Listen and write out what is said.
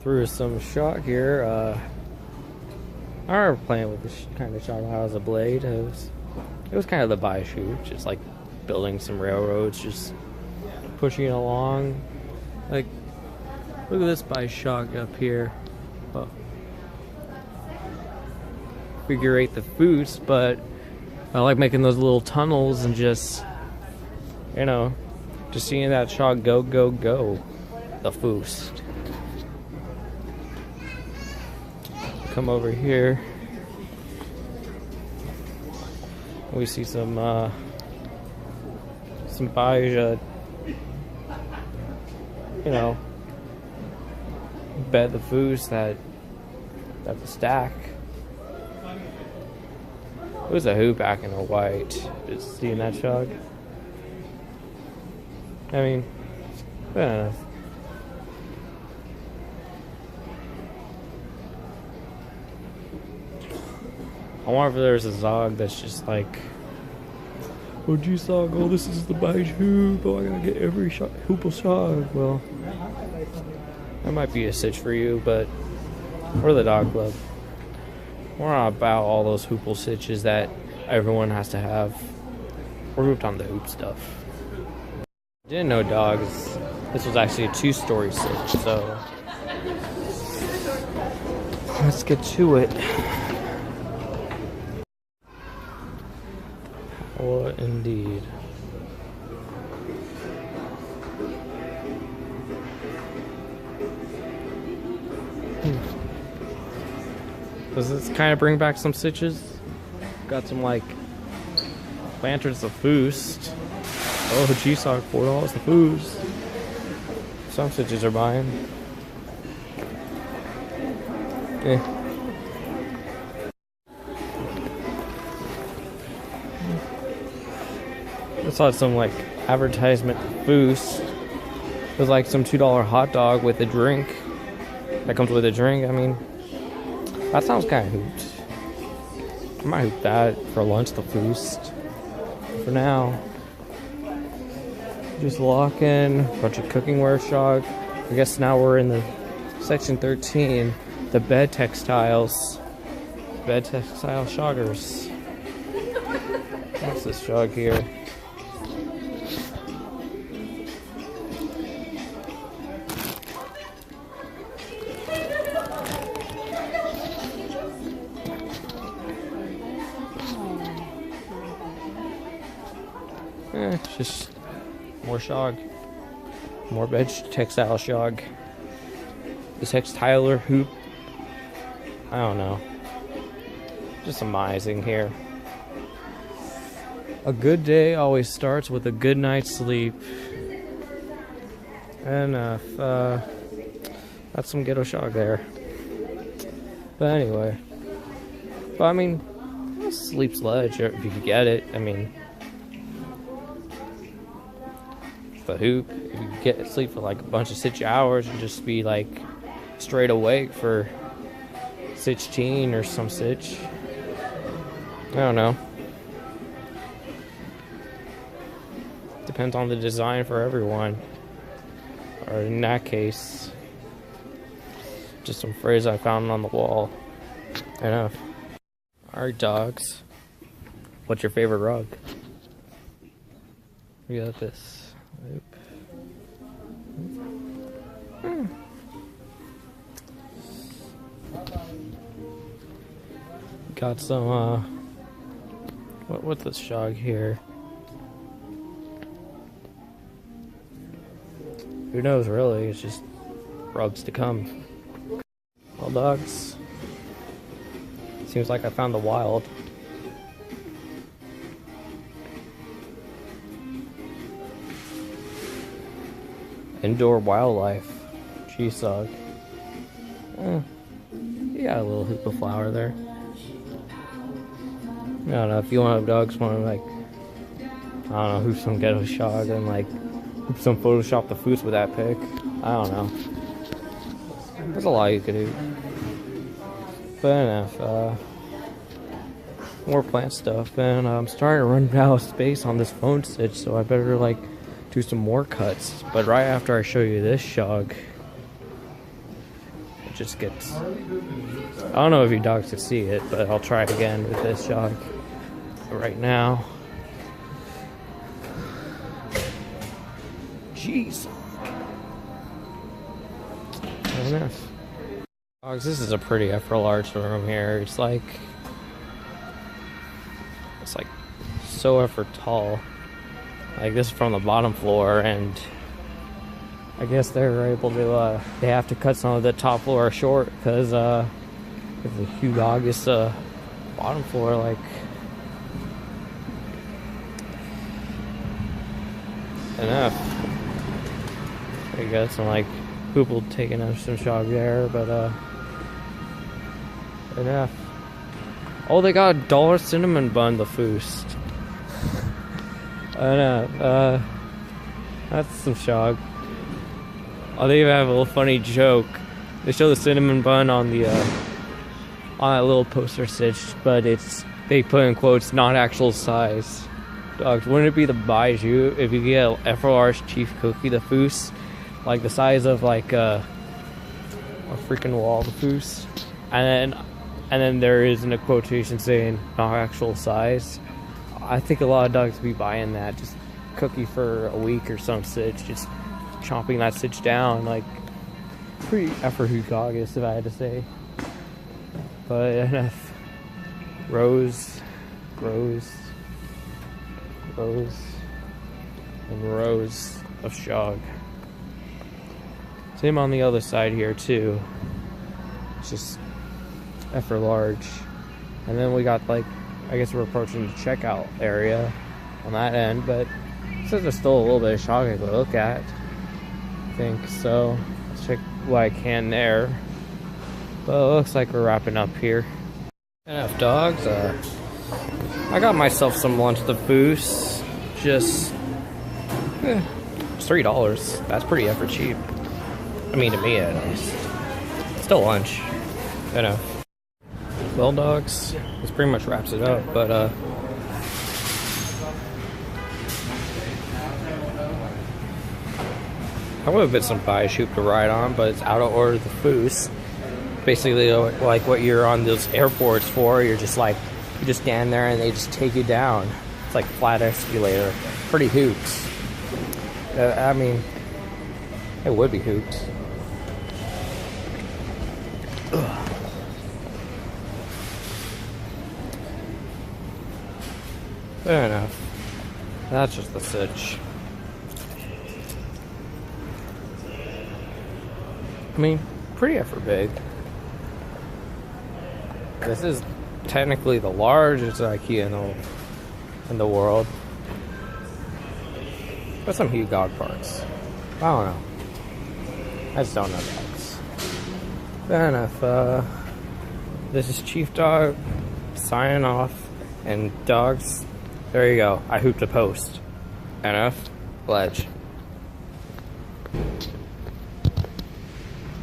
through some shot here. I remember playing with this kind of shot when I was a blade. It was kind of the Baishu, just like building some railroads, just pushing it along. Like, look at this Baishog up here. Well, figure eight the foods, but I like making those little tunnels and just, you know, just seeing that shot go, go, go. The Foost. Come over here. We see some Baja, you know, bet the Foost that the stack. It was a hoop back in a white. Just seeing that shot. I mean, I don't know. I wonder if there's a Zog that's just like, oh, G-Zog, oh, this is the beige hoop, oh, I gotta get every shot, hoople shot. Well, that might be a sitch for you, but we're the dog club. We're not about all those hoople sitches that everyone has to have. We're hooped on the hoop stuff. Didn't know dogs. This was actually a 2-story sitch, so let's get to it. What indeed. Does this kind of bring back some sitches? Got some like lanterns of Foost. Oh, G-Sock, $4 the Foost. Some sitches are buying. Eh. I saw some like advertisement Foost. It was like some $2 hot dog with a drink. That comes with a drink. I mean, that sounds kind of hooped. I might hoop that for lunch, the Foost. For now, just lock in a bunch of cooking-ware shog. I guess now we're in the section 13, the bed textiles. Bed textile shoggers. What's this shog here? Just more shog. More bed textile shog. The textiler hoop. I don't know. Just amazing here. A good day always starts with a good night's sleep. And that's some ghetto shog there. But anyway. But I mean, sleep sledge if you get it. I mean, the hoop, if you get sleep for like a bunch of sitch hours and just be like straight awake for 16 or some sitch. I don't know. Depends on the design for everyone. Or in that case, just some phrase I found on the wall. Enough. Alright, dogs. What's your favorite rug? We got this. Got some what's this shog here? Who knows really, it's just rugs to come. Well, dogs, seems like I found the wild. Indoor wildlife. G-Sog. You got a little hoop of flower there. I don't know, if you want dogs want to like, I don't know, hoop some ghetto shog and like hoop some Photoshop the Foost with that pic. I don't know. There's a lot you could do. But enough. More plant stuff, and I'm starting to run out of space on this phone stitch, so I better like do some more cuts. But right after I show you this shog, just gets... I don't know if you dogs can see it, but I'll try it again with this jog right now. Jeez. Enough. Dogs, this is a pretty extra large room here. It's like so effort tall. Like this is from the bottom floor, and I guess they're able to they have to cut some of the top floor short because if the humongous bottom floor, like, enough. I got some like people taking up some shog there, but enough. Oh, they got a $1 cinnamon bun, the Foos. That's some shog. Oh, they even have a little funny joke. They show the cinnamon bun on the on that little poster stitch, but they put in quotes, not actual size. Dogs, wouldn't it be the Baiju if you get an extra large chief cookie, the Foos, like the size of like a freaking wall, the Foos, and then there is in a quotation saying not actual size. I think a lot of dogs be buying that just cookie for a week or some such, just chomping that such down, like pretty effort humongous if I had to say. But enough. Rows, and rows of shog. Same on the other side here too. It's just effort large. And then we got, like, I guess we're approaching the checkout area on that end, but it says there's still a little bit of shog I can look at, I think. So let's check what I can there. But it looks like we're wrapping up here. Enough dogs. I got myself some lunch at the Foos. Just it's $3. That's pretty effort cheap. I mean, to me at least. Still lunch. Enough. Well, dogs, this pretty much wraps it up, but I would have been some Baiju to ride on, but it's out of order the Foos. Basically, like what you're on those airports for, you just stand there and they just take you down. It's like flat escalator. Pretty hoops. I mean, it would be hoops. Ugh. Fair enough. That's just the sitch. I mean, pretty effort big. This is technically the largest Ikea in the world. But some huge dog parks. I don't know. I just don't know dogs. Fair enough. This is Chief Dog signing off. And dogs, there you go. I hooped a post. Enough. Pledge.